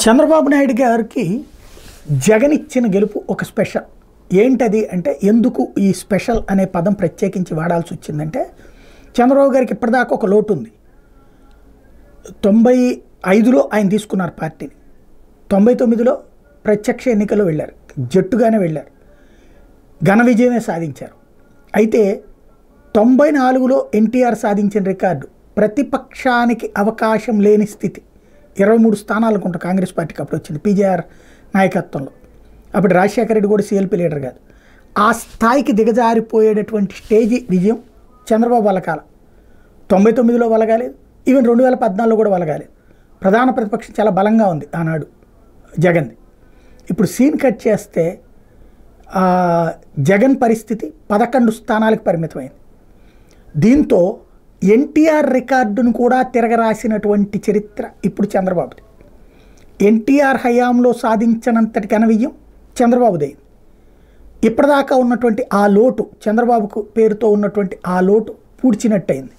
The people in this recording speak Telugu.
చంద్రబాబు నాయుడు గారికి జగన్ ఇచ్చిన గెలుపు ఒక స్పెషల్. ఏంటది అంటే ఎందుకు ఈ స్పెషల్ అనే పదం ప్రత్యేకించి వాడాల్సి వచ్చిందంటే చంద్రబాబు గారికి ఇప్పటిదాకా ఒక లోటు ఉంది. 95లో ఆయన తీసుకున్నారు పార్టీని, 99లో ప్రత్యక్ష ఎన్నికల్లో వెళ్ళారు, జట్టుగానే వెళ్ళారు, ఘన విజయమే సాధించారు. అయితే 94లో ఎన్టీఆర్ సాధించిన రికార్డు ప్రతిపక్షానికి అవకాశం లేని స్థితి. 23 స్థానాలు అనుకుంటా కాంగ్రెస్ పార్టీకి అప్పుడు వచ్చింది పీజేఆర్ నాయకత్వంలో. అప్పుడు రాజశేఖర రెడ్డి కూడా సీఎల్పీ లీడర్ కాదు. ఆ స్థాయికి దిగజారిపోయేటటువంటి స్టేజీ విజయం చంద్రబాబు వలకాల. 99లో వలగాలేదు, ఈవెన్ 2014లో కూడా వలగాలేదు. ప్రధాన ప్రతిపక్షం చాలా బలంగా ఉంది ఆనాడు జగన్ది. ఇప్పుడు సీన్ కట్ చేస్తే జగన్ పరిస్థితి 11 స్థానాలకు పరిమితమైంది. దీంతో ఎన్టీఆర్ రికార్డును కూడా తిరగరాసినటువంటి చరిత్ర ఇప్పుడు చంద్రబాబుది. ఎన్టీఆర్ హయాంలో సాధించినంతటి ఘన విజయం చంద్రబాబుదే. ఇప్పటిదాకా ఉన్నటువంటి ఆ లోటు, చంద్రబాబుకు పేరుతో ఉన్నటువంటి ఆ లోటు పూడ్చినట్టయింది.